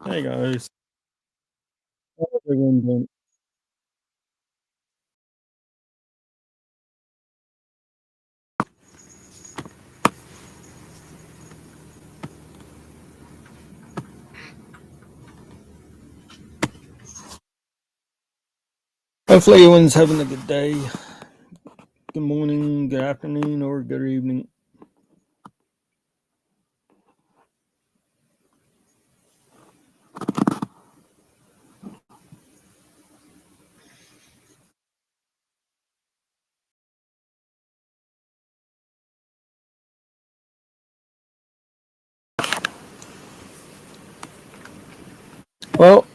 Hey guys. How's everyone doing? Hopefully everyone's having a good day, good morning, good afternoon, or good evening. Well,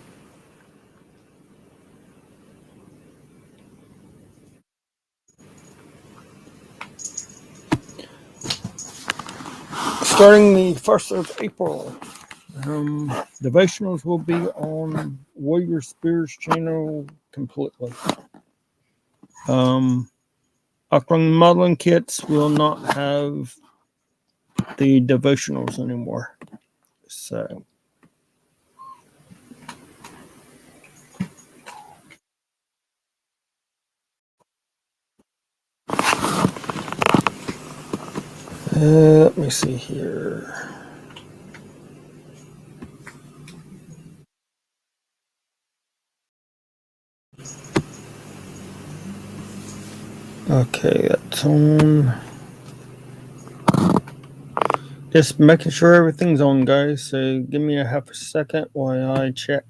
starting the 1st of April, devotionals will be on Warrior Spears channel completely. Um, Auckland modeling kits will not have the devotionals anymore. So, let me see here. Okay, that's on. Just making sure everything's on, guys. So give me a half a second while I check.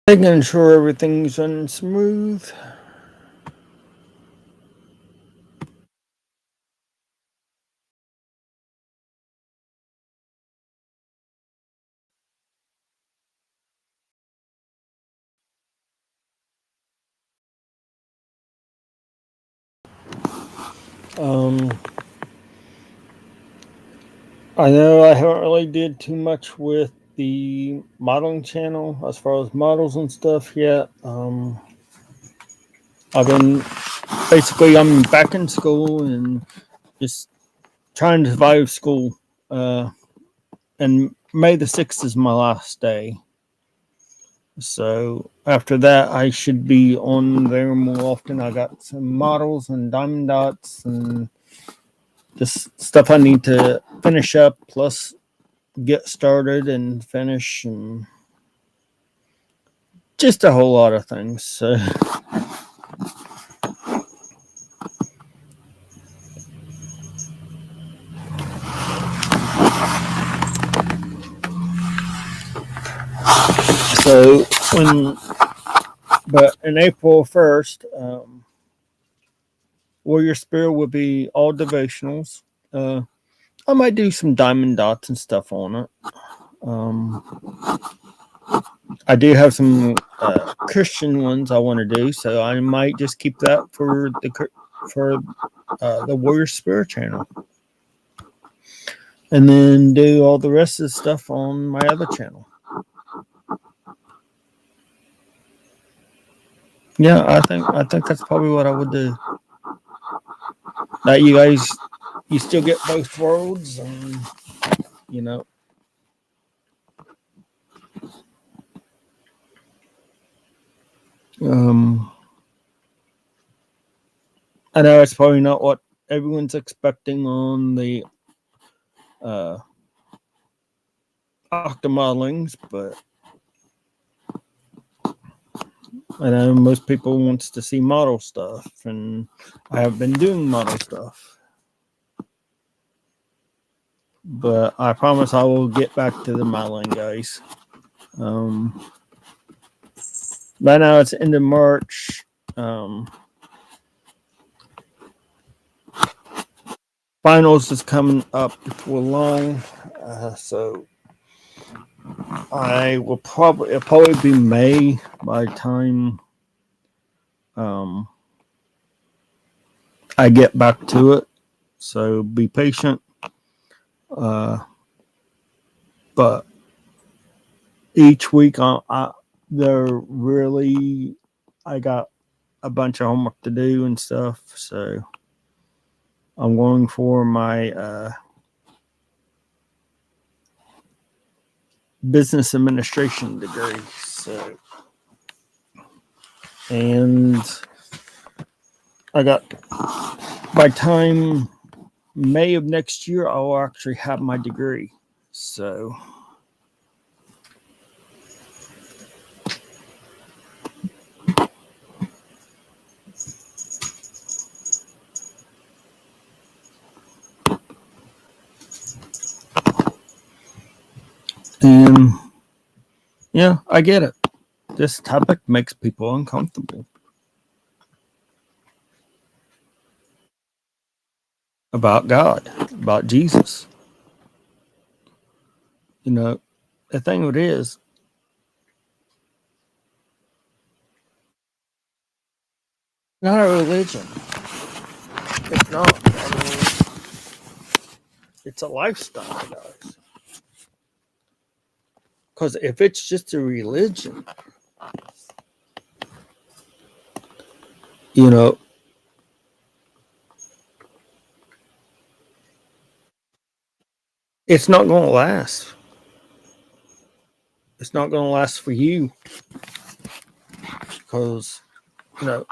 Making sure everything's running smooth. Um, I know I haven't really did too much with the modeling channel as far as models and stuff yet. I've been basically I'm back in school and just trying to survive school. And May the 6th is my last day. So after that, I should be on there more often. I got some models and diamond dots and just stuff I need to finish up, plus get started and finish, and just a whole lot of things. So when, but in April 1st, Warrior Spirit will be all devotionals. Uh, I might do some diamond dots and stuff on it. I do have some Christian ones I want to do, so I might just keep that for the Warrior Spirit channel, and then do all the rest of the stuff on my other channel. Yeah, I think that's probably what I would do. That you still get both worlds, and you know. Um, I know it's probably not what everyone's expecting on the uh, octomodelings, but I know most people wants to see model stuff, and I have been doing model stuff. But I promise I will get back to the modeling, guys. Um, right now it's end of March. Um, Finals is coming up before long, so it'll probably be May by the time um, I get back to it. So be patient. Uh, but each week they're really, I got a bunch of homework to do and stuff. So I'm going for my business administration degree. So, and I got, by time May of next year, I'll actually have my degree. So, and yeah, I get it. This topic makes people uncomfortable. About God, about Jesus. You know, the thing of it is, not a religion. It's not. I mean, it's a lifestyle, guys. Because if it's just a religion, you know, it's not going to last. It's not going to last for you because, you know,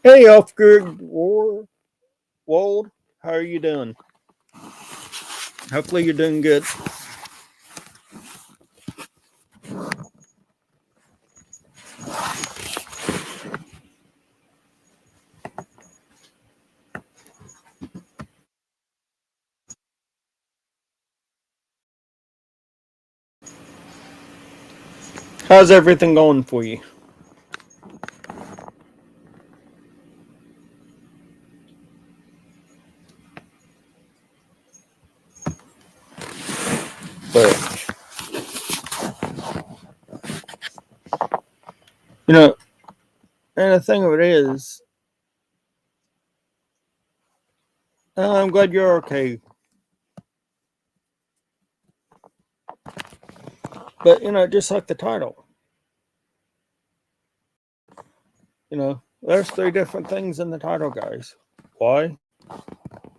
hey, Off-Grid Wold, how are you doing? Hopefully you're doing good. How's everything going for you? But, you know, and the thing of it is, I'm glad you're okay. But, you know, just like the title, you know, there's 3 different things in the title, guys. Why?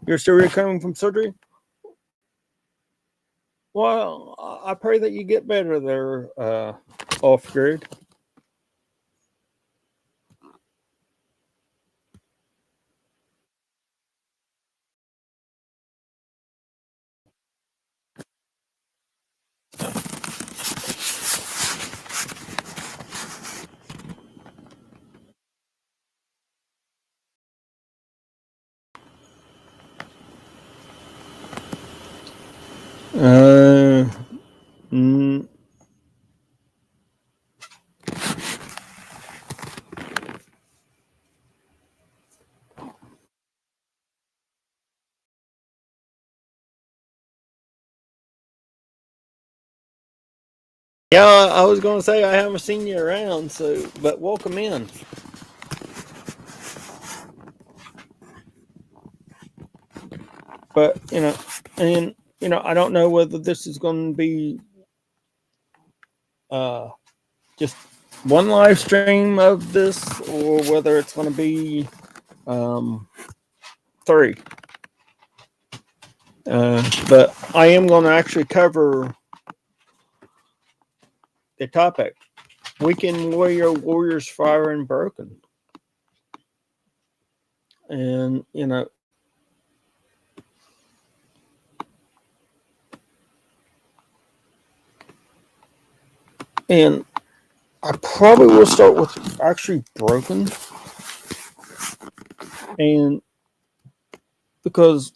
You're still recovering from surgery? Well, I pray that you get better there, Off-Grid. Uh, mm, yeah, I was going to say I haven't seen you around, so but welcome in. But you know, and you know, I don't know whether this is going to be uh, just one live stream of this or whether it's going to be 3. But I am going to actually cover the topic: Weekend Warriors Fire and Broken. And you know, and I probably will start with actually Broken, and because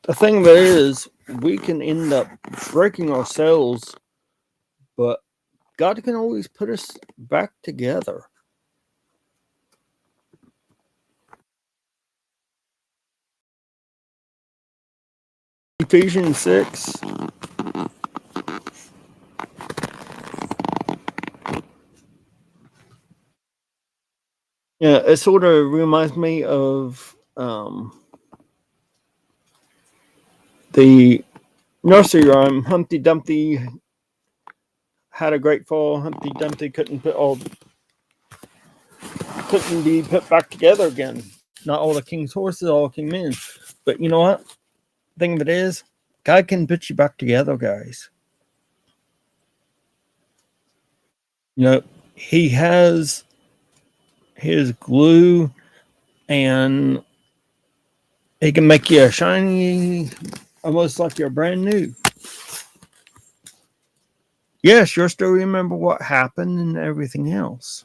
the thing that is, we can end up breaking ourselves, but God can always put us back together. Ephesians 6. Yeah, it sort of reminds me of the nursery rhyme. Humpty Dumpty had a great fall. Humpty Dumpty couldn't be put back together again. Not all the king's horses, all king men. But you know what? Thing of it is, God can put you back together, guys. You know, He has His glue, and He can make you a shiny, almost like you're brand new. Yes, you'll still remember what happened and everything else.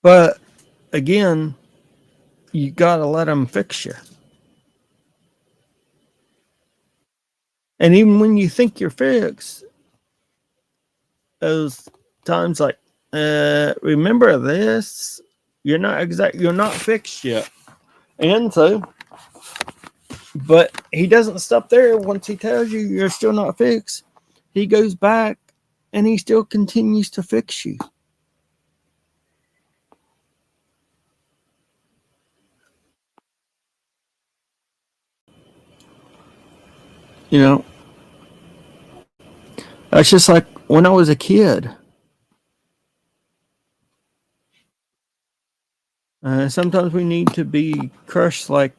But again, you got to let Him fix you. And even when you think you're fixed, those times like, remember this, you're not fixed yet. And so, but He doesn't stop there. Once He tells you you're still not fixed, He goes back and He still continues to fix you. You know, that's just like when I was a kid. Sometimes we need to be crushed like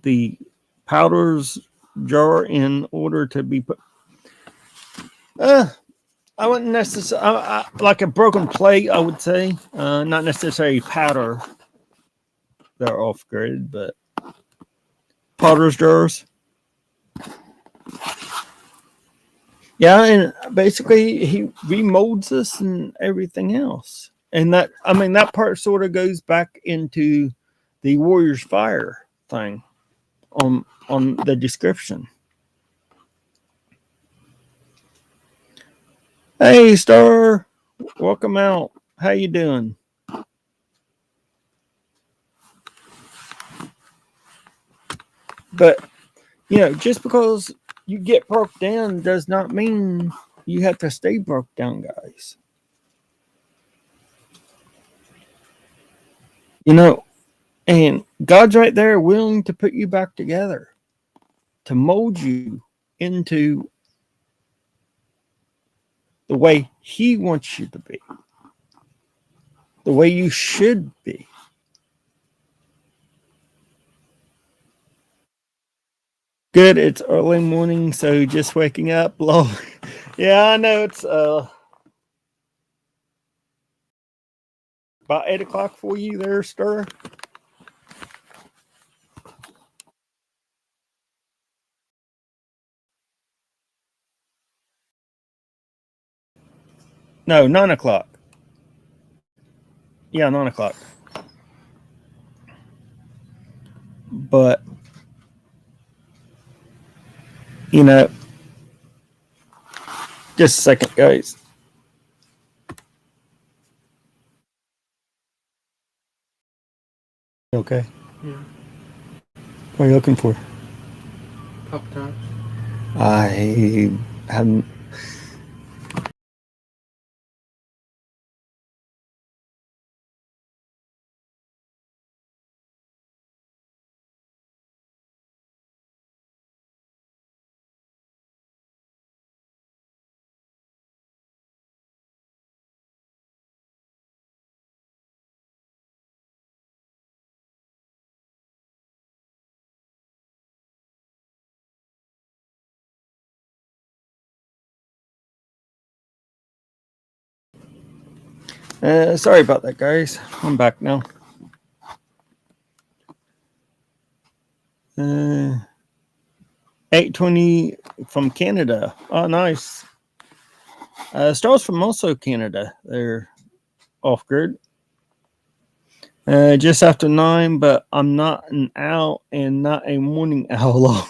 the powders jar in order to be put. I wouldn't necessarily like a broken plate. I would say, not necessarily powder. They're off grid, but powders jars. Yeah, and basically he remolds us and everything else. And that part sort of goes back into the Warriors Fire thing on the description. Hey, Star, welcome out. How you doing? But just because you get broke down does not mean you have to stay broke down, guys. And God's right there willing to put you back together, to mold you into the way He wants you to be, the way you should be. Good, it's early morning, so just waking up. Lol. Yeah, I know it's about 8 o'clock for you there, Stir. No, 9 o'clock. Yeah, 9 o'clock. But you know, just a second, guys. Okay. Yeah, What are you looking for? Pop Tarts. I haven't. Sorry about that, guys. I'm back now. 8:20 from Canada. Oh, nice. Stars from also Canada. They're off grid. Just after 9, but I'm not an owl and not a morning owl.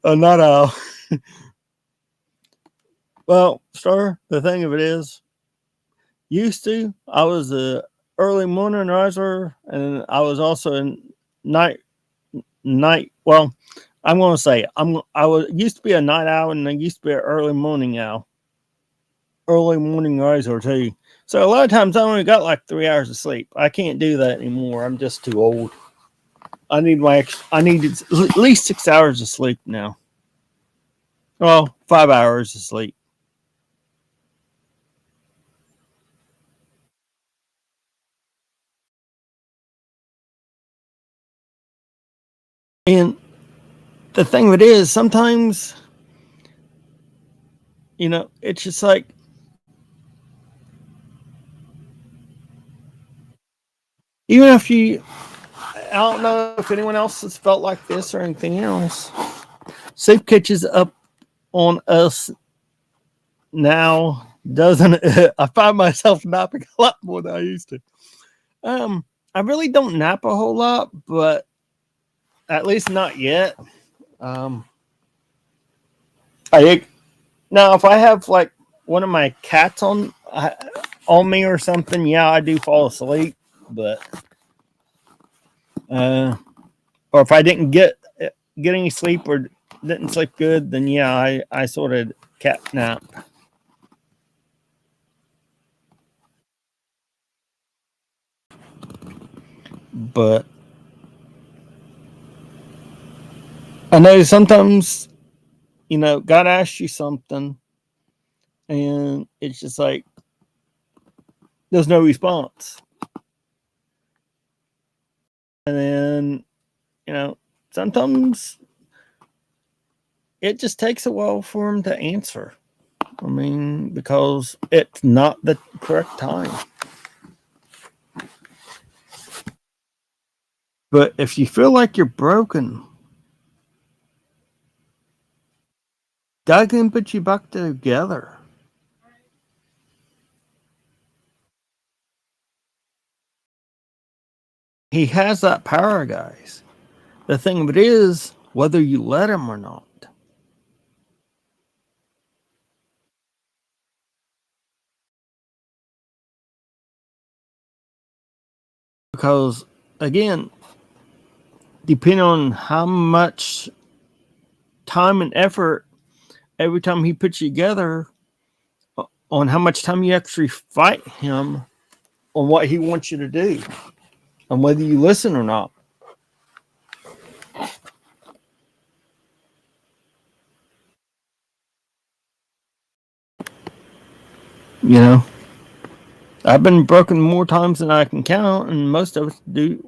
Not owl. Well, Star, the thing of it is, used to, I was a early morning riser, and I was also a night. Well, I'm going to say I was used to be a night owl, and I used to be an early morning owl. early morning riser too. So a lot of times I only got like 3 hours of sleep. I can't do that anymore. I'm just too old. I need at least 6 hours of sleep now. Well, 5 hours of sleep. And the thing of it is, sometimes, it's just like, even if I don't know if anyone else has felt like this or anything else. Sleep catches up on us now, doesn't it? I find myself napping a lot more than I used to. I really don't nap a whole lot, but at least not yet. Um, I Now if I have like one of my cats on me or something, yeah, I do fall asleep. But or if I didn't get any sleep or didn't sleep good, then yeah, I sort of cat nap. But I know sometimes, God asks you something and it's just like there's no response. And then, sometimes it just takes a while for him to answer. I mean, because it's not the correct time. But if you feel like you're broken, God can put you back together. He has that power, guys. The thing of it is, whether you let him or not. Because, again, depending on how much time and effort every time he puts you together, on how much time you actually fight him on what he wants you to do, and whether you listen or not. You know, I've been broken more times than I can count, and most of it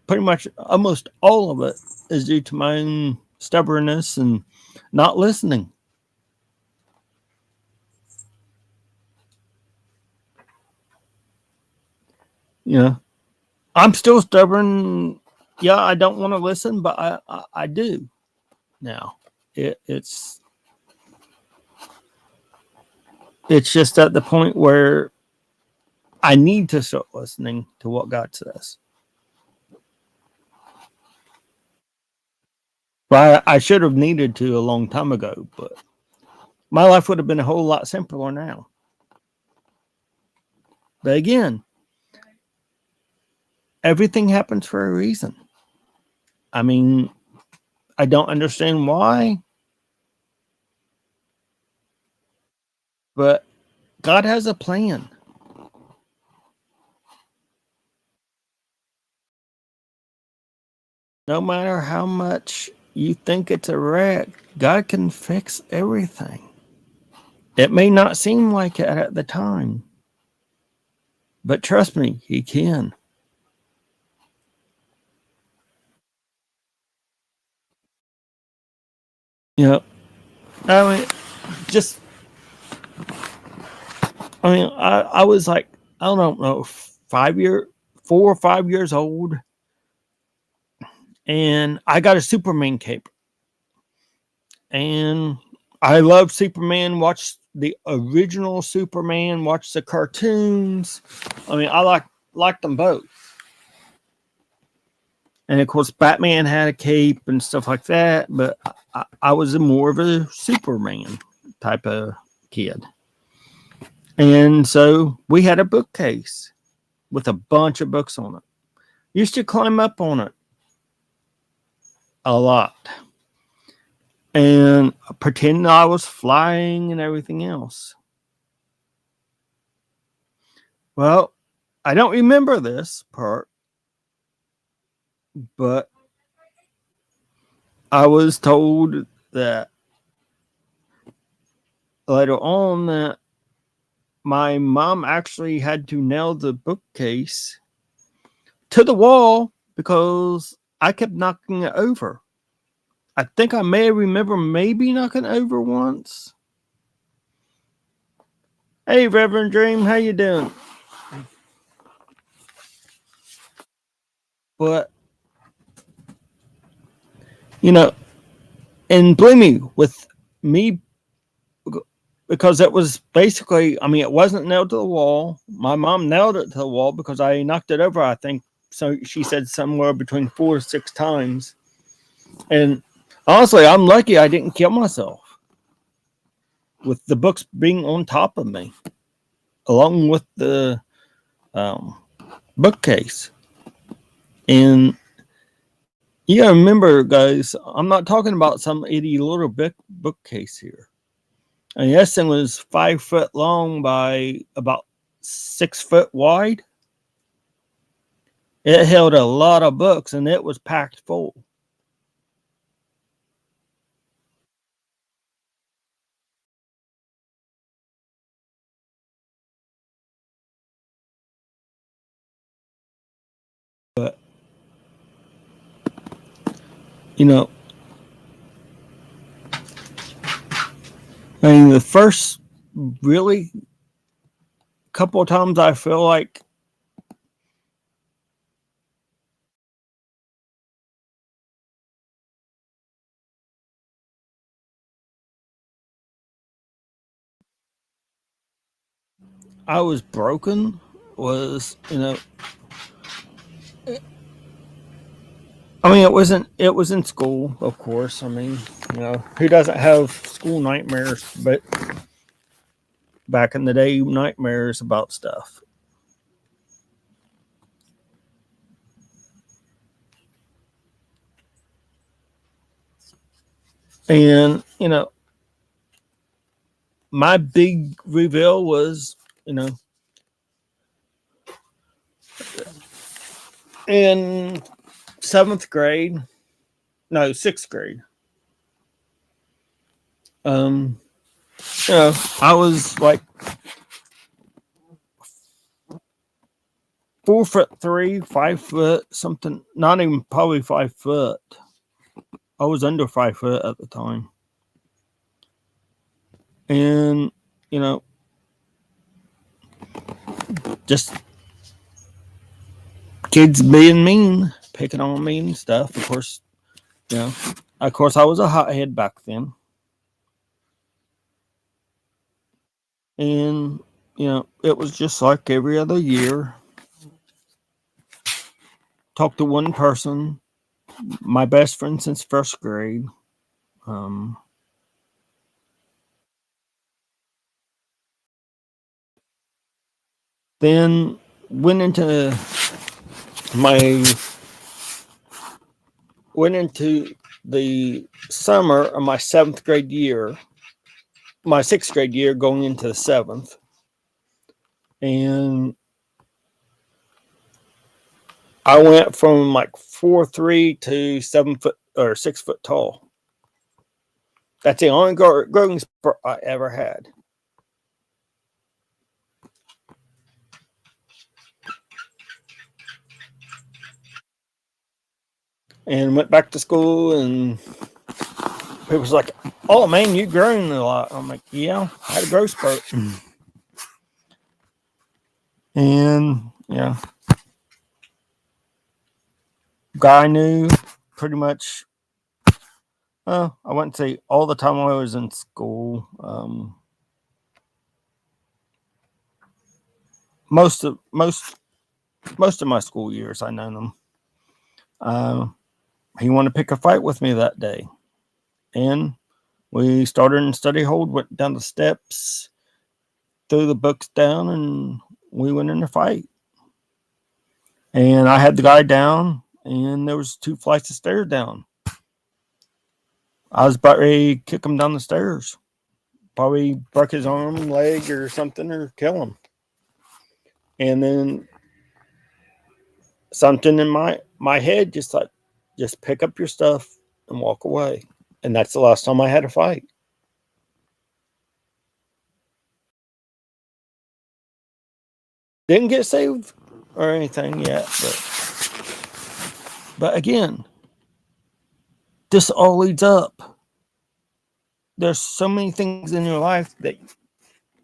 pretty much almost all of it is due to my own stubbornness and not listening. You know, I'm still stubborn. Yeah, I don't want to listen, but I do now. It's just at the point where I need to start listening to what God says. Well, I should have needed to a long time ago, but my life would have been a whole lot simpler now. But again, everything happens for a reason. I mean, I don't understand why, but God has a plan. No matter how much you think it's a wreck, God can fix everything. It may not seem like it at the time, but trust me, He can. You know, I mean, just, I was like, I don't know, 4 or 5 years old, and I got a Superman cape. And I love Superman, watched the original Superman, watched the cartoons. I mean, I liked them both. And of course, Batman had a cape and stuff like that, but I was more of a Superman type of kid. And so we had a bookcase with a bunch of books on it. Used to climb up on it a lot and pretend I was flying and everything else. Well, I don't remember this part, but I was told that later on that my mom actually had to nail the bookcase to the wall because I kept knocking it over. I think I may remember maybe knocking it over once. Hey, Reverend Dream, how you doing? But you know, and believe me, with me, because it was basically, I mean, it wasn't nailed to the wall. My mom nailed it to the wall because I knocked it over, I think. So she said somewhere between 4 to 6 times. And honestly, I'm lucky I didn't kill myself with the books being on top of me, along with the um, bookcase. And you gotta remember, guys, I'm not talking about some itty little bookcase here. And this thing was 5 foot long by about 6 foot wide. It held a lot of books and it was packed full. But, you know, I mean, the first really couple of times I feel like I was broken was, I mean, it was in school, of course. I mean, who doesn't have school nightmares, but back in the day, nightmares about stuff. And, my big reveal was, in seventh grade, no, sixth grade. Um, I was like 4'3", 5 foot, something, not even probably 5 foot. I was under 5 foot at the time. And, you know, just kids being mean, picking on me and stuff. Of course, I was a hothead back then. And, it was just like every other year. Talk to one person, my best friend since first grade. Um, then went into my went into the summer of my seventh grade year, my sixth grade year, going into the seventh, and I went from like 4'3" to 7 foot or 6 foot tall. That's the only growing spurt I ever had. And went back to school, and it was like, "Oh man, you grown a lot." I'm like, "Yeah, I had a growth spurt." And guy knew pretty much. I wouldn't say all the time I was in school. Most of my school years, I known him. He wanted to pick a fight with me that day, and we started in study hold, went down the steps, threw the books down, and we went in a fight. And I had the guy down, and there was 2 flights of stairs down. I was about ready to kick him down the stairs. Probably break his arm, leg, or something, or kill him. And then something in my head just pick up your stuff and walk away. And that's the last time I had a fight. Didn't get saved or anything yet, but again, this all leads up. There's so many things in your life that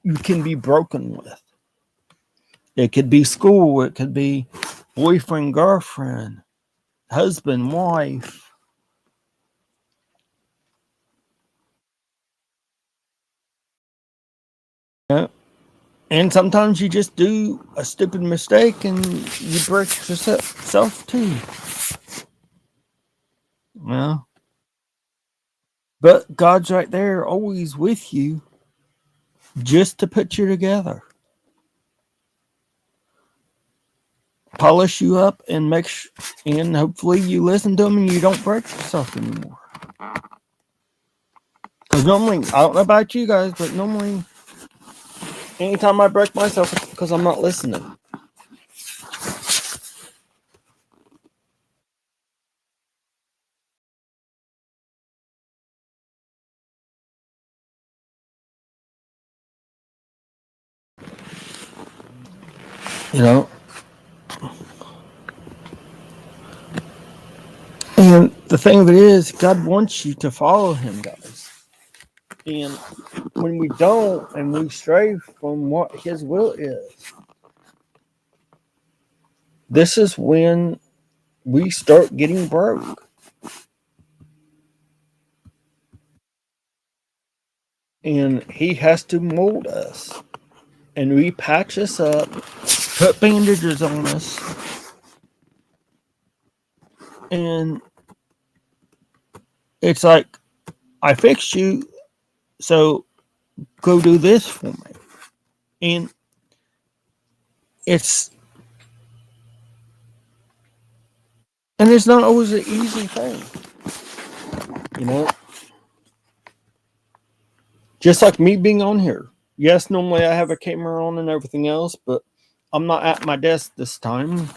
you can be broken with. It could be school, it could be boyfriend, girlfriend, husband, wife. Yeah. And sometimes you just do a stupid mistake and you break yourself too. Yeah. But God's right there, always with you, just to put you together. Polish you up and and hopefully you listen to him and you don't break yourself anymore. Because normally, I don't know about you guys, but normally, anytime I break myself, it's because I'm not listening. You know? And the thing of it is, God wants you to follow him, guys. And when we don't and we stray from what his will is, this is when we start getting broke. And he has to mold us and repatch us up, put bandages on us, and it's like, I fixed you, so go do this for me. And it's not always an easy thing, you know. Just like me being on here. Yes, normally I have a camera on and everything else, but I'm not at my desk this time.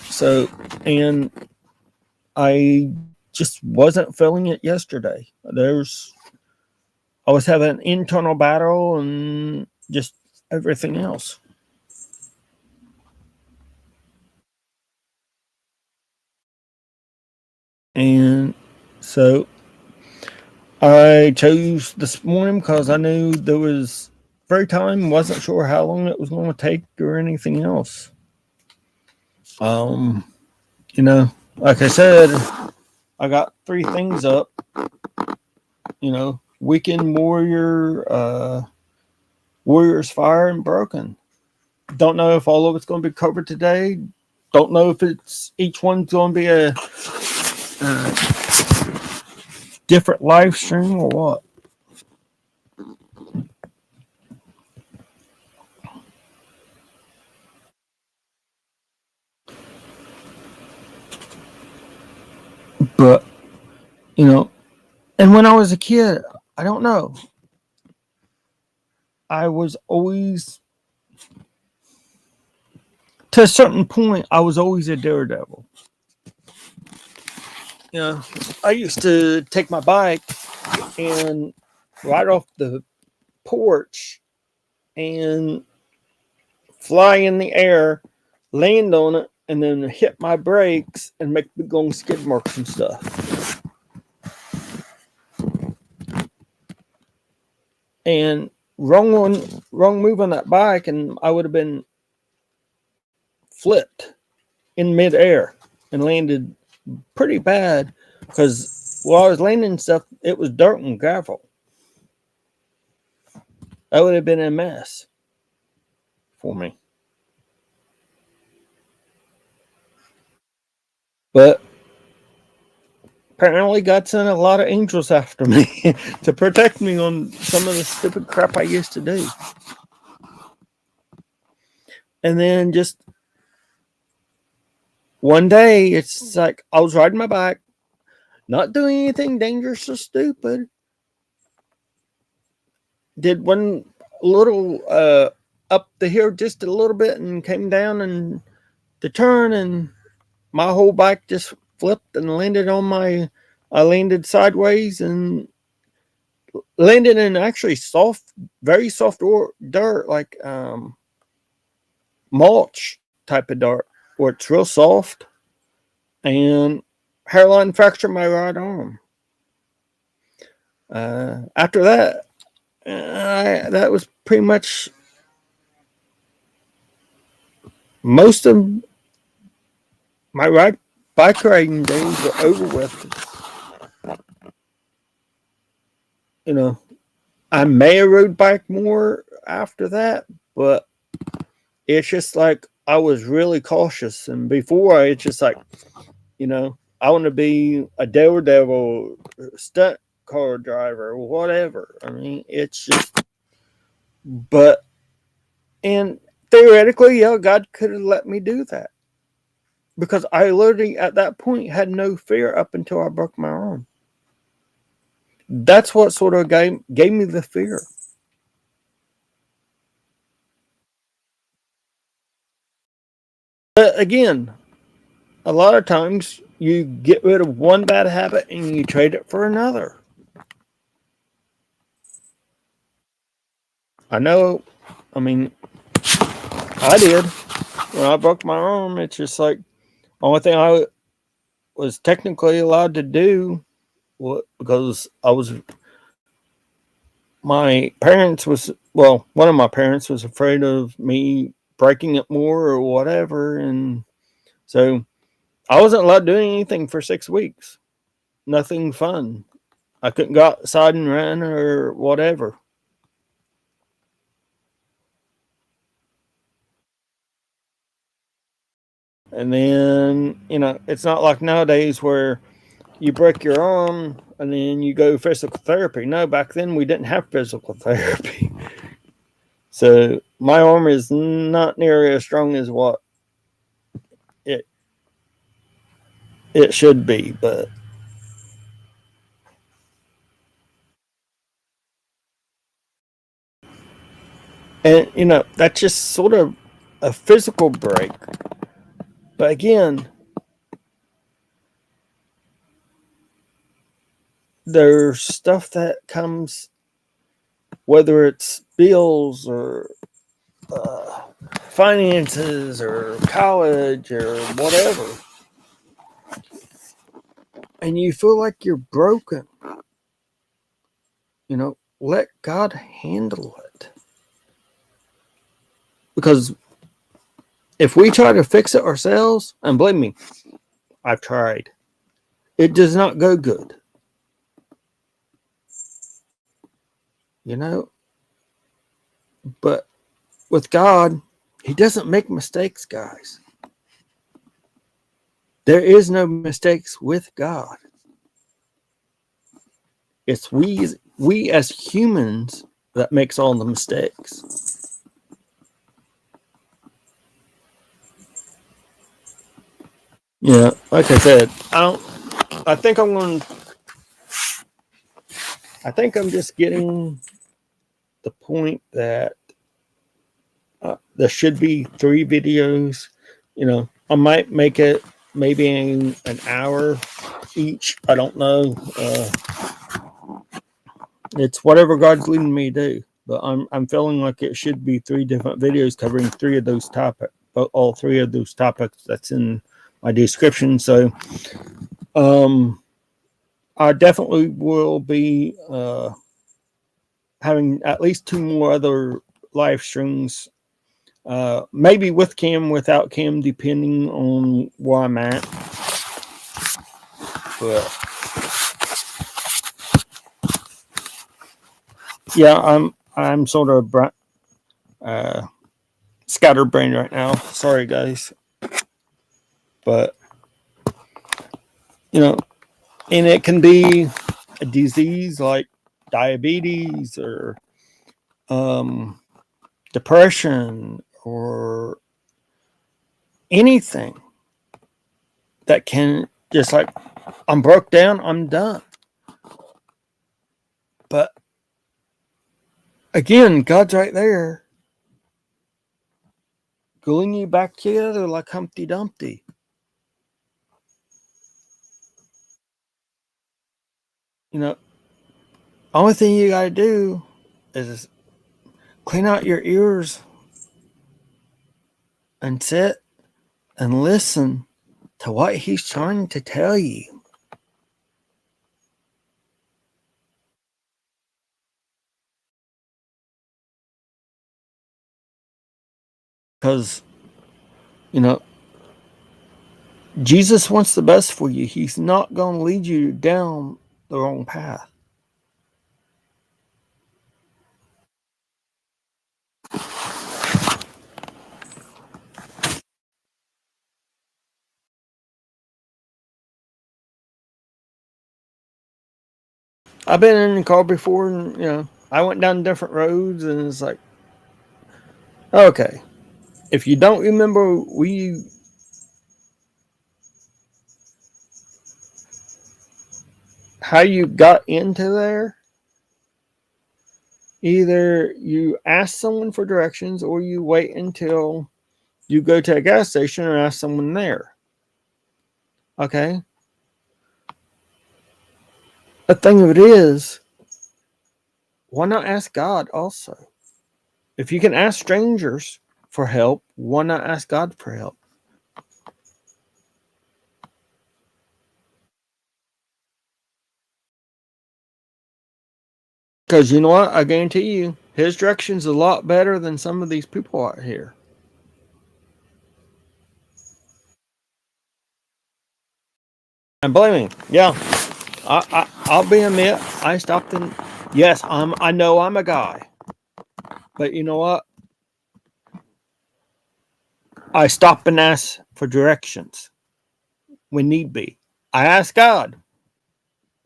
So, and I just wasn't feeling it yesterday. I was having an internal battle and just everything else. And so I chose this morning because I knew there was free time, wasn't sure how long it was going to take or anything else. Um, like I said, I got 3 things up. Weekend Warrior, Warriors Fire, and Broken. Don't know if all of it's going to be covered today. Don't know if each one's going to be a different live stream or what. But, and when I was a kid, I don't know. I was always, to a certain point, I was always a daredevil. I used to take my bike and ride off the porch and fly in the air, land on it, and then hit my brakes and make big long skid marks and stuff. And wrong move on that bike, and I would have been flipped in midair and landed pretty bad because while I was landing stuff, it was dirt and gravel. That would have been a mess for me. But apparently God sent a lot of angels after me to protect me on some of the stupid crap I used to do. And then just one day, it's like I was riding my bike, not doing anything dangerous or stupid. Did one little up the hill just a little bit and came down and the turn, and my whole bike just flipped and landed on my. I landed sideways and landed in actually soft, very soft dirt, like mulch type of dirt, where it's real soft, and hairline fractured my right arm. After that, that was pretty much most of my bike riding days were over with. You know, I may have rode bike more after that, but it's just like I was really cautious. And before, it's just like, I want to be a daredevil, stunt car driver, whatever. I mean, it's just, but, and theoretically, yeah, God could have let me do that. Because I literally, at that point, had no fear up until I broke my arm. That's what sort of gave me the fear. But again, a lot of times you get rid of one bad habit and you trade it for another. I know, I mean, I did. When I broke my arm, it's just like, only thing I was technically allowed to do, because my parents was, well, one of my parents was afraid of me breaking it more or whatever. And so I wasn't allowed to do anything for 6 weeks. Nothing fun. I couldn't go outside and run or whatever. And then, it's not like nowadays where you break your arm and then you go physical therapy. No, back then we didn't have physical therapy. So my arm is not nearly as strong as what it it should be, but and that's just sort of a physical break. But again, there's stuff that comes, whether it's bills or finances or college or whatever, and you feel like you're broken. Let God handle it. Because if we try to fix it ourselves, and believe me, I've tried, it does not go good. But with God, He doesn't make mistakes, guys. There is no mistakes with God. It's we as humans that makes all the mistakes. Yeah, like I said, I think I'm just getting the point that there should be 3 videos. I might make it maybe in an hour each. I don't know. It's whatever God's leading me to do. But I'm feeling like it should be 3 different videos covering 3 of those topics. All 3 of those topics that's in my description. So, I definitely will be having at least 2 more other live streams. Maybe with Cam, without Cam, depending on where I'm at. But yeah, I'm sort of scatterbrained right now. Sorry, guys. But and it can be a disease like diabetes or depression or anything that can just like, I'm broke down, I'm done. But again, God's right there. gluing you back together like Humpty Dumpty. You know, only thing you got to do is clean out your ears and sit and listen to what he's trying to tell you. Because, you know, Jesus wants the best for you. He's not going to lead you down the wrong path. I've been in the car before, and I went down different roads, and it's like, okay, if you don't remember, how you got into there, either you ask someone for directions or you wait until you go to a gas station and ask someone there. Okay. The thing of it is, why not ask God also? If you can ask strangers for help, why not ask God for help? Because you know what? I guarantee you, his direction's a lot better than some of these people out here. And believe me, yeah, I'll be admit, I stopped and yes, I know I'm a guy, but you know what? I stop and ask for directions when need be. I ask God.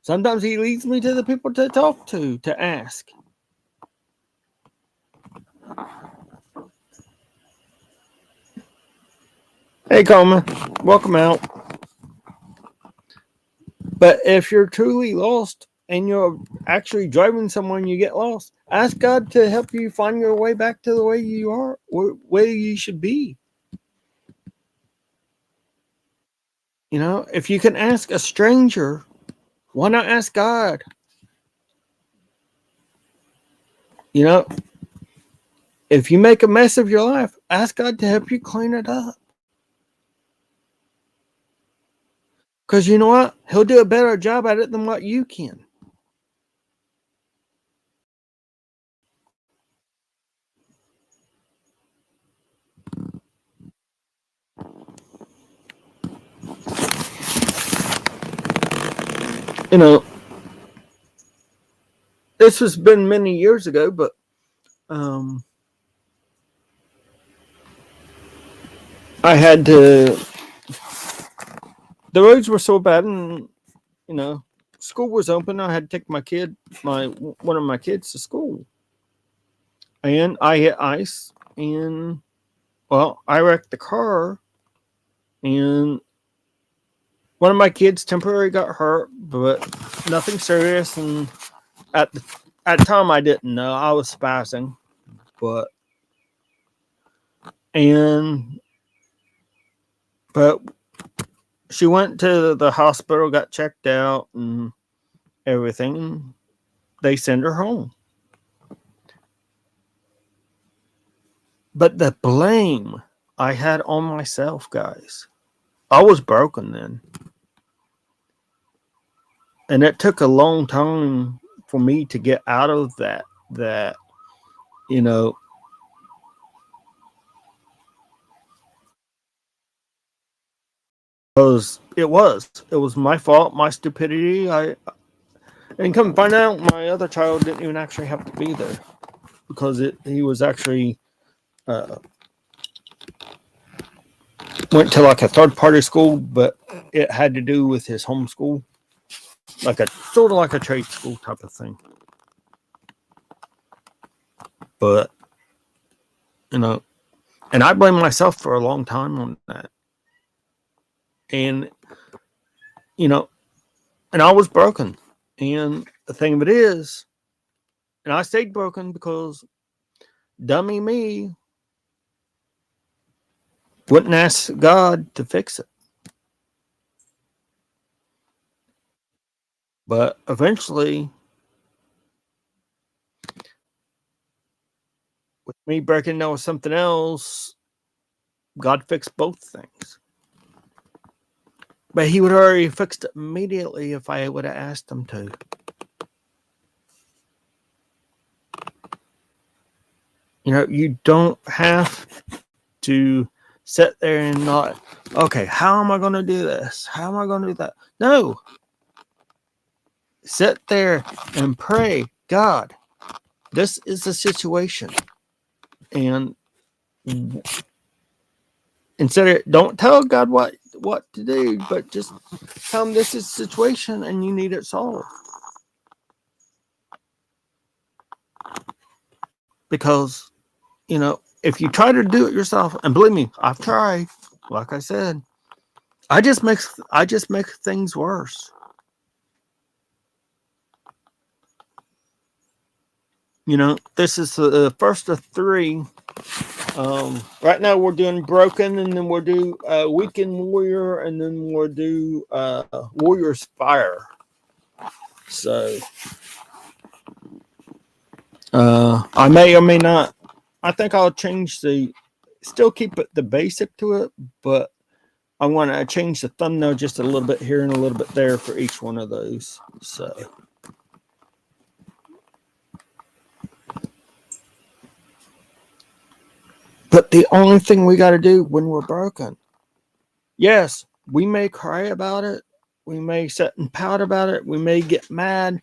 Sometimes He leads me to the people to talk to ask. Hey, Coleman, welcome out. But if you're truly lost and you're actually driving somewhere and you get lost, ask God to help you find your way back to the way you are, or where you should be. You know, if you can ask a stranger, why not ask God? You know, if you make a mess of your life, ask God to help you clean it up. Because you know what? He'll do a better job at it than what you can. You know, this has been many years ago, but I had to. The roads were so bad, and school was open. I had to take one of my kids to school, and I hit ice, and well, I wrecked the car, and one of my kids temporarily got hurt, but nothing serious. And at the time, I didn't know I was spazzing, but and but she went to the hospital, got checked out, and everything. They send her home. But the blame I had on myself, guys. I was broken then. And it took a long time for me to get out of that, you know, because it was my fault, my stupidity. I and come find out my other child didn't even actually have to be there because he was actually went to like a third party school, but it had to do with his homeschool, like a sort of like a trade school type of thing. But and I blame myself for a long time on that. And and I was broken. And the thing of it is, and I stayed broken because dummy me, Wouldn't ask God to fix it. But eventually, with me breaking down with something else, God fixed both things. But he would have already fixed it immediately if I would have asked him to. You don't have to sit there and not, okay, how am I going to do this? How am I going to do that? No. Sit there and pray, God, this is the situation. And instead of, don't tell God what to do, but just tell him this is the situation and you need it solved. Because, if you try to do it yourself, and believe me, I've tried, like I said, I just make things worse. This is the first of three. Right now we're doing Broken, and then we'll do Weekend Warrior, and then we'll do Warrior's Fire. So I may or may not. I think I'll change still keep the basic to it, but I want to change the thumbnail just a little bit here and a little bit there for each one of those. So. But the only thing we got to do when we're broken, yes, we may cry about it. We may sit and pout about it. We may get mad.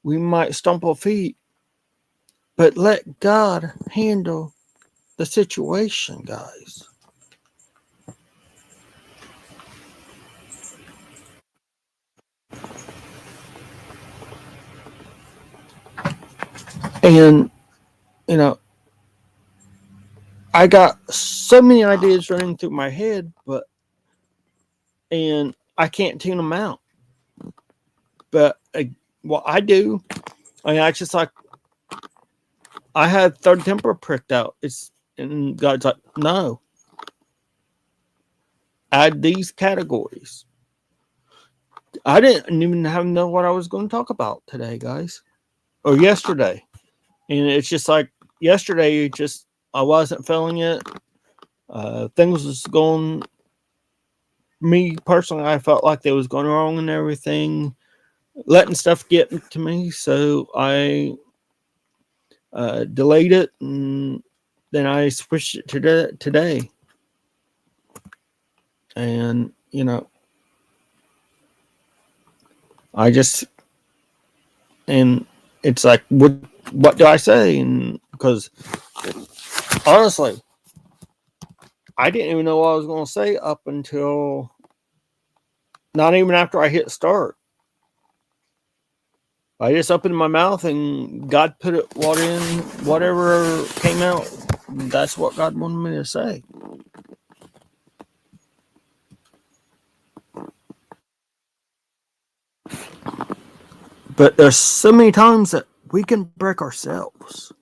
We might stomp our feet. But let God handle the situation, guys. And, I got so many ideas running through my head, and I can't tune them out. But what I do, I just like, I had third temper pricked out. And God's like, no. Add these categories. I didn't even know what I was going to talk about today, guys, or yesterday. And it's just like yesterday, I wasn't feeling it. Things was going. Me personally, I felt like they was going wrong and everything, letting stuff get to me. So I delayed it, and then I switched it to today. And and it's like, what do I say? And because honestly, I didn't even know what I was going to say up until not even after I hit start. I just opened my mouth and God put it whatever came out. That's what God wanted me to say. But there's so many times that we can break ourselves.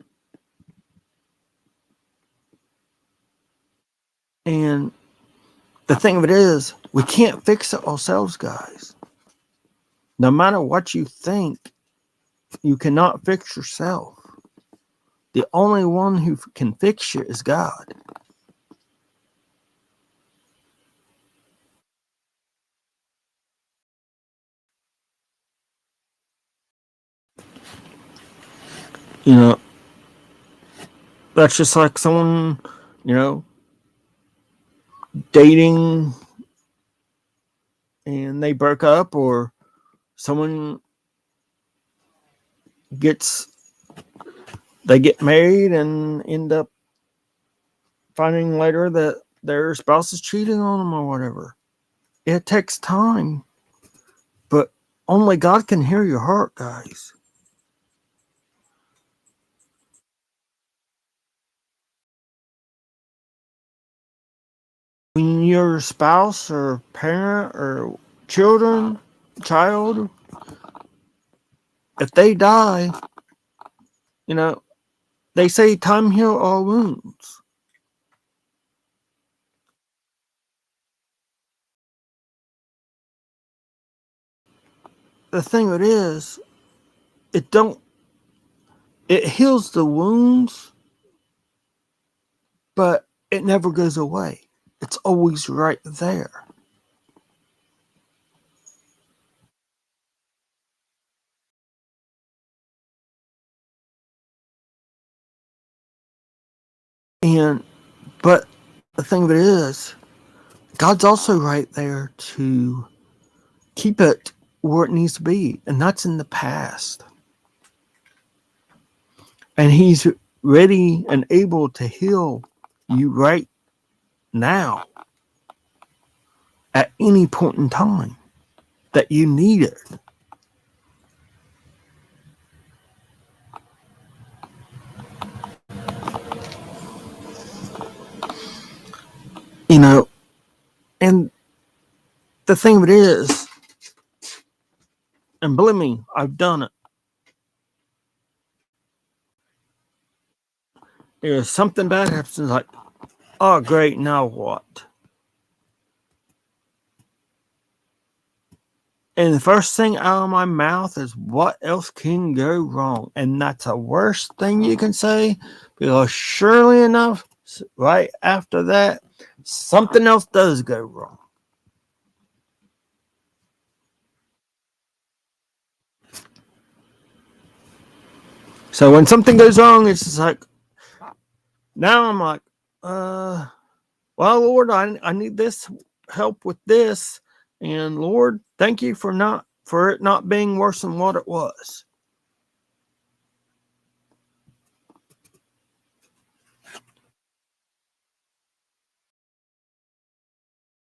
And the thing of it is, we can't fix it ourselves, guys. No matter what you think, you cannot fix yourself. The only one who can fix you is God. That's just like someone, dating and they broke up, or someone they get married and end up finding later that their spouse is cheating on them or whatever. It takes time, but only God can hear your heart, guys. When your spouse or parent or child, if they die, they say time heals all wounds. the thing of it is, it heals the wounds, but it never goes away. It's always right there. But the thing of it is, God's also right there to keep it where it needs to be, and that's in the past. And He's ready and able to heal you right now at any point in time that you need it. And the thing of it is, and believe me, I've done it. There's something bad happens, like, oh great, now what? And the first thing out of my mouth is, what else can go wrong? And that's the worst thing you can say, because surely enough, right after that, something else does go wrong. So when something goes wrong, it's just like, now I'm like, well, Lord, I need this help with this. And Lord, thank you for it not being worse than what it was.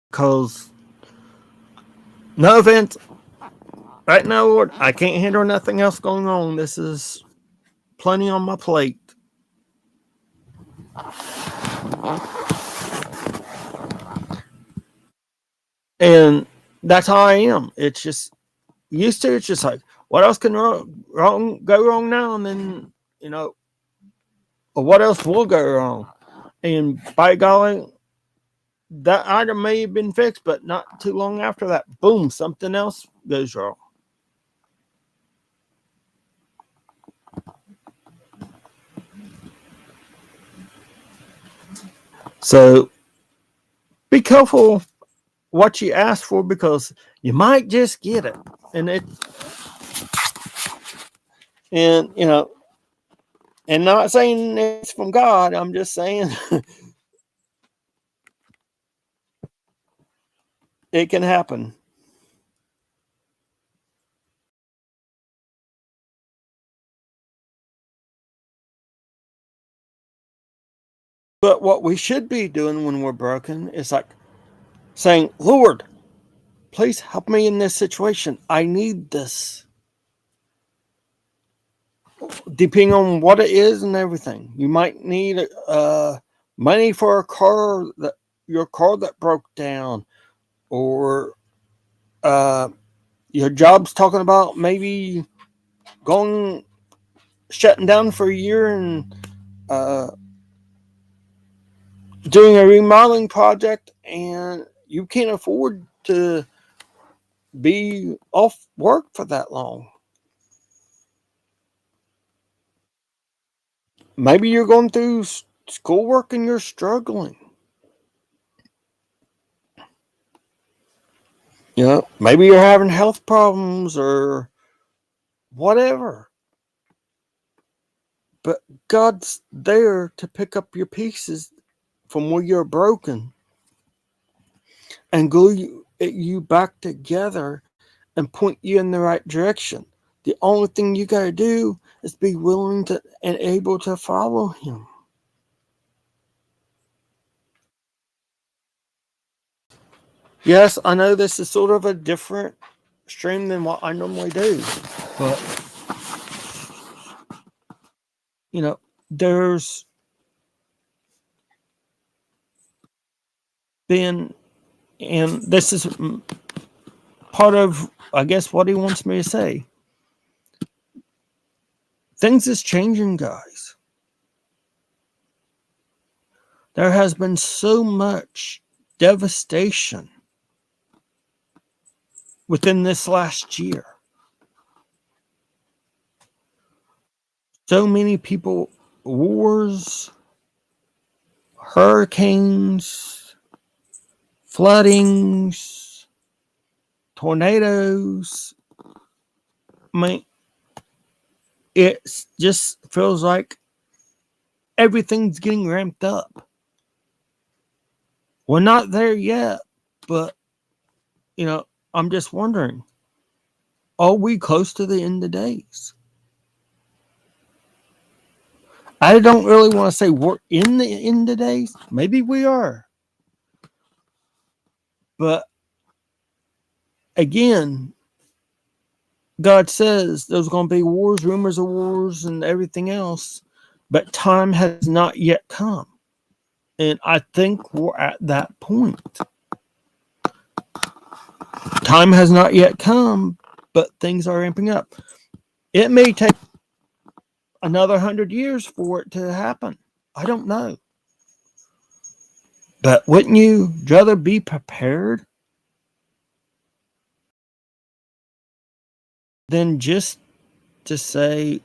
Because, no offense, right now, Lord, I can't handle nothing else going on. This is plenty on my plate. And that's how I am. It's just used to. It's just like, what else can go wrong now? And then, or what else will go wrong? And by golly, that item may have been fixed, but not too long after that, boom, something else goes wrong. So be careful what you ask for, because you might just get it. And and not saying it's from God, I'm just saying it can happen. But what we should be doing when we're broken is like saying, Lord, please help me in this situation. I need this. Depending on what it is and everything. You might need money for your car that broke down, or your job's talking about maybe shutting down for a year and doing a remodeling project, and you can't afford to be off work for that long. Maybe you're going through schoolwork and you're struggling. Maybe you're having health problems or whatever. But God's there to pick up your pieces from where you're broken and glue you back together and point you in the right direction. The only thing you got to do is be willing to and able to follow Him. Yes, I know this is sort of a different stream than what I normally do, but there's been, and this is part of, I guess, what He wants me to say. Things is changing, guys. There has been so much devastation within this last year. so many people, wars, hurricanes, floodings, tornadoes. I mean, it just feels like everything's getting ramped up. We're not there yet, but, I'm just wondering, are we close to the end of days? I don't really want to say we're in the end of days. Maybe we are. But again, God says there's going to be wars, rumors of wars, and everything else, but time has not yet come. And I think we're at that point. Time has not yet come, but things are ramping up. It may take another 100 years for it to happen. I don't know. But wouldn't you rather be prepared than just to say,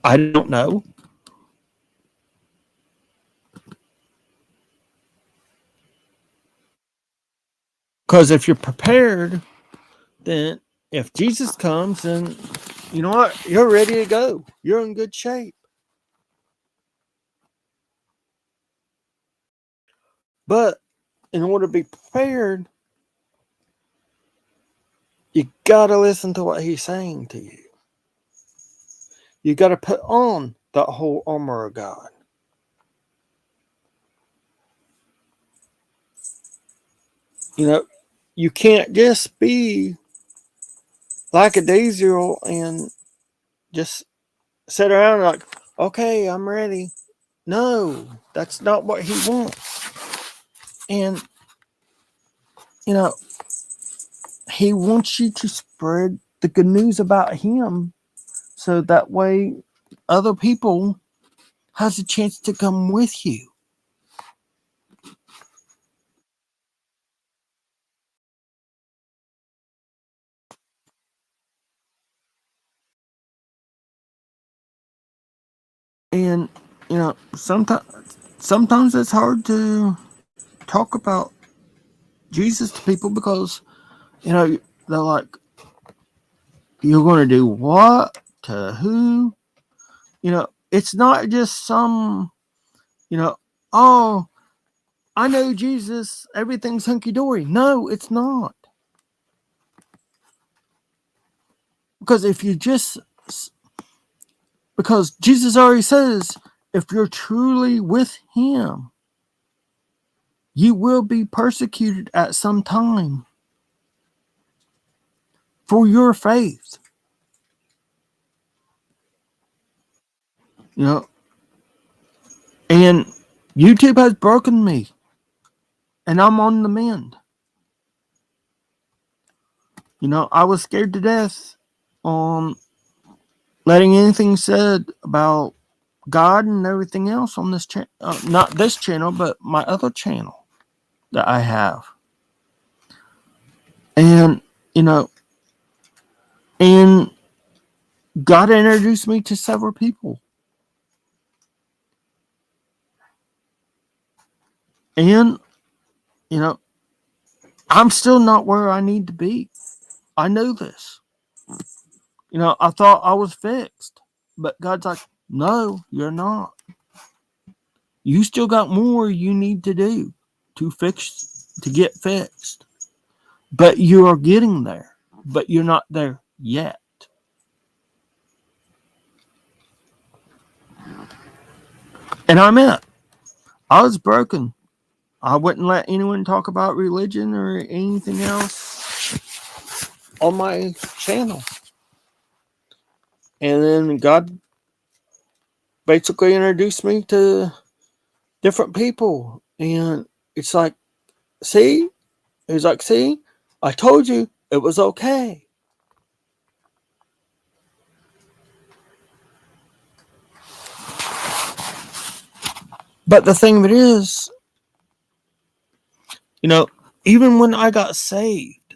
I don't know? Because if you're prepared, then if Jesus comes, then you know what? You're ready to go. You're in good shape. But in order to be prepared, you got to listen to what he's saying to you. You got to put on that whole armor of God. You can't just be like a daisical and just sit around like, okay, I'm ready. No, that's not what he wants. And, he wants you to spread the good news about him so that way other people has a chance to come with you. And, sometimes it's hard to talk about Jesus to people because, they're like, you're going to do what? To who? It's not just some, oh, I know Jesus, everything's hunky dory. No, it's not. Because because Jesus already says, if you're truly with him, you will be persecuted at some time for your faith. And YouTube has broken me, and I'm on the mend. I was scared to death on letting anything said about God and everything else on this channel. Not this channel, but my other channel that I have. And, and God introduced me to several people. And, I'm still not where I need to be. I know this. I thought I was fixed. But God's like, no, you're not. You still got more you need to do to get fixed. But you are getting there. But you're not there yet. And I was broken. I wouldn't let anyone talk about religion or anything else on my channel. And then God basically introduced me to different people. And it's like, see? He's like, see? I told you it was okay. But the thing of it is, even when I got saved,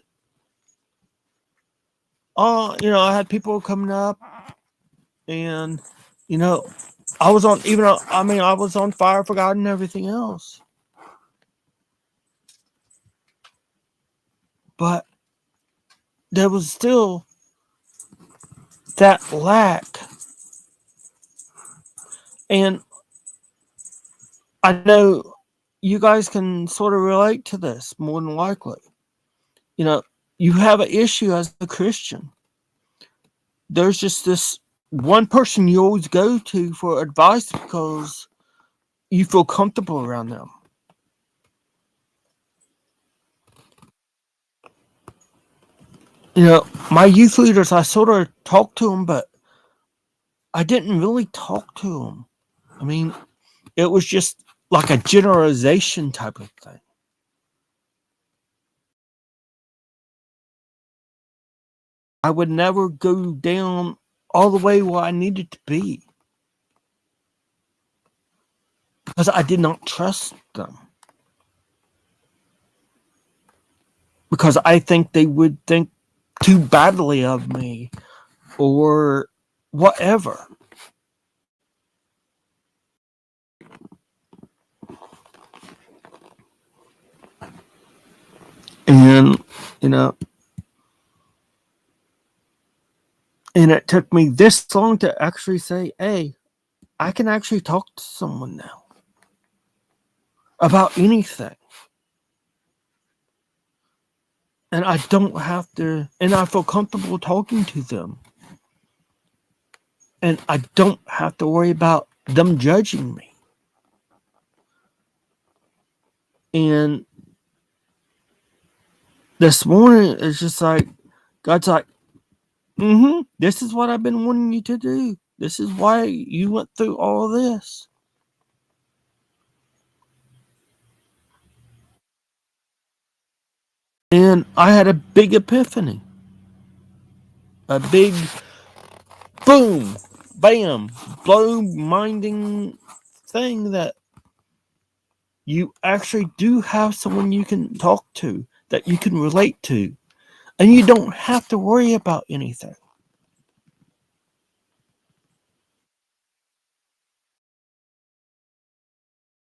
I had people coming up, and I was on, even though, I was on fire for God and everything else. But there was still that lack. And I know you guys can sort of relate to this more than likely. You have an issue as a Christian. There's just this one person you always go to for advice because you feel comfortable around them. My youth leaders, I sort of talked to them, but I didn't really talk to them. It was just like a generalization type of thing. I would never go down all the way where I needed to be because I did not trust them. Because I think they would think too badly of me or whatever. And, and it took me this long to actually say, hey, I can actually talk to someone now about anything. And I don't have to, and I feel comfortable talking to them. And I don't have to worry about them judging me. And this morning, it's just like, God's like, this is what I've been wanting you to do. This is why you went through all this. And I had a big epiphany. A big boom, bam, blow minding thing that you actually do have someone you can talk to, that you can relate to, and you don't have to worry about anything.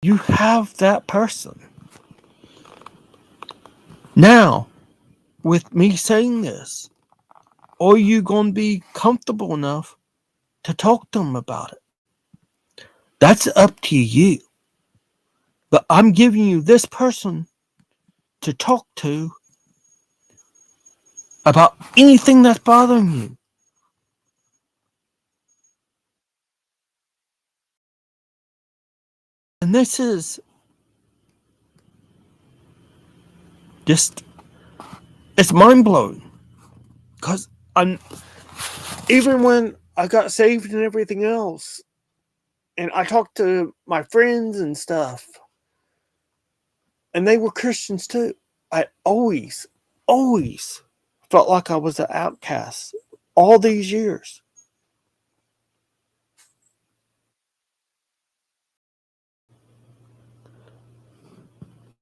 You have that person. Now, with me saying this, are you going to be comfortable enough to talk to them about it? That's up to you. But I'm giving you this person to talk to about anything that's bothering you. And this is just, it's mind blowing. Because even when I got saved and everything else, and I talked to my friends and stuff, and they were Christians too, I always felt like I was an outcast all these years.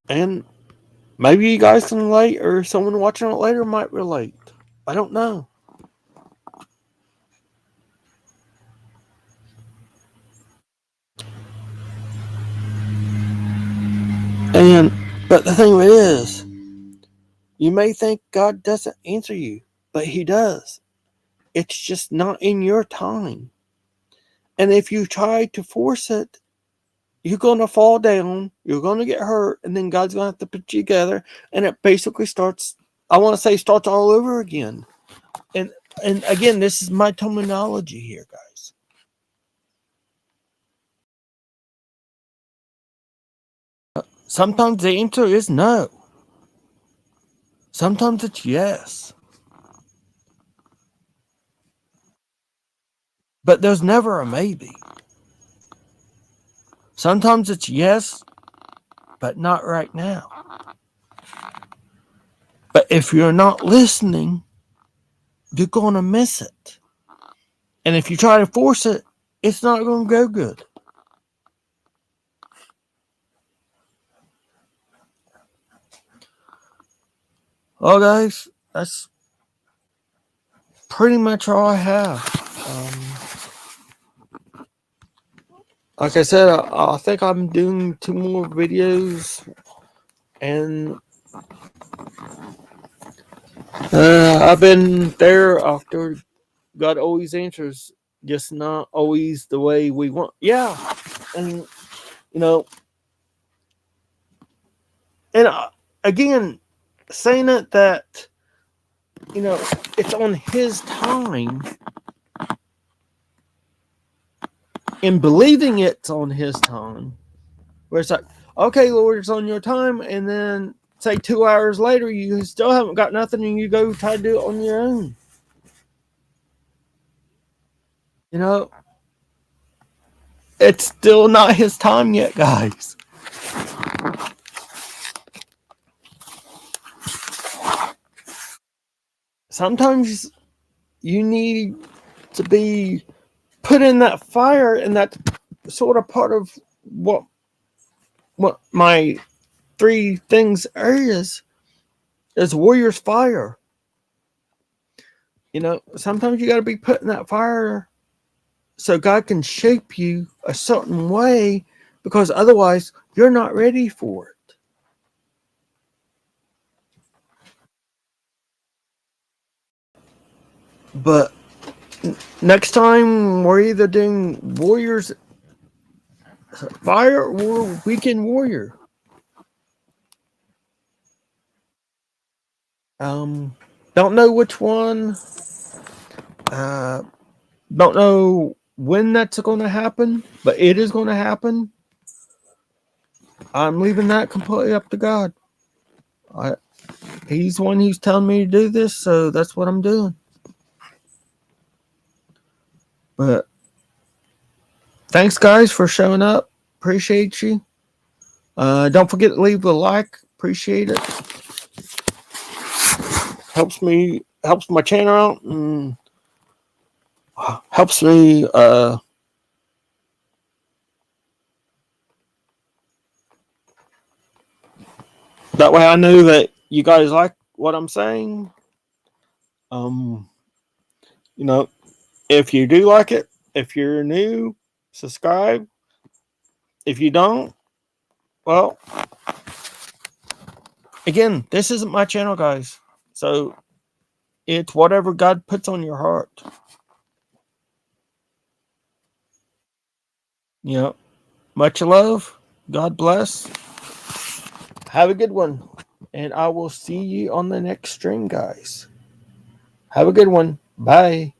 And maybe you guys can relate, or someone watching it later might relate. I don't know. But the thing of it is, you may think God doesn't answer you, but He does. It's just not in your time. And if you try to force it, you're going to fall down, you're going to get hurt, and then God's going to have to put you together. And it basically starts, I want to say, starts all over again. And again, this is my terminology here, guys. Sometimes the answer is no. Sometimes it's yes. But there's never a maybe. Sometimes it's yes, but not right now. But if you're not listening, you're going to miss it. And if you try to force it, it's not going to go good. Well, guys, pretty much all I have. Like I said, I think I'm doing 2 more videos, and I've been there after. God always answers, just not always the way we want. Yeah, and you know, and again, saying it that it's on His time, and believing it's on His time, where it's like, okay, Lord, it's on your time, and then say 2 hours later, you still haven't got nothing, and you go try to do it on your own. It's still not His time yet, guys. Sometimes you need to be put in that fire, and that's sort of part of what my 3 things areas is warrior's fire. Sometimes you got to be put in that fire so God can shape you a certain way, because otherwise you're not ready for it. But next time we're either doing warriors fire or weekend warrior. Don't know which one. Don't know when that's going to happen, but it is going to happen. I'm leaving that completely up to God. He's the one who's telling me to do this, so that's what I'm doing. But thanks, guys, for showing up. Appreciate you. Don't forget to leave a like. Appreciate it. Helps my channel out, and helps me that way I know that you guys like what I'm saying. If you do like it, if you're new, subscribe. If you don't, well, again, this isn't my channel, guys. So it's whatever God puts on your heart. Much love. God bless. Have a good one. And I will see you on the next stream, guys. Have a good one. Bye.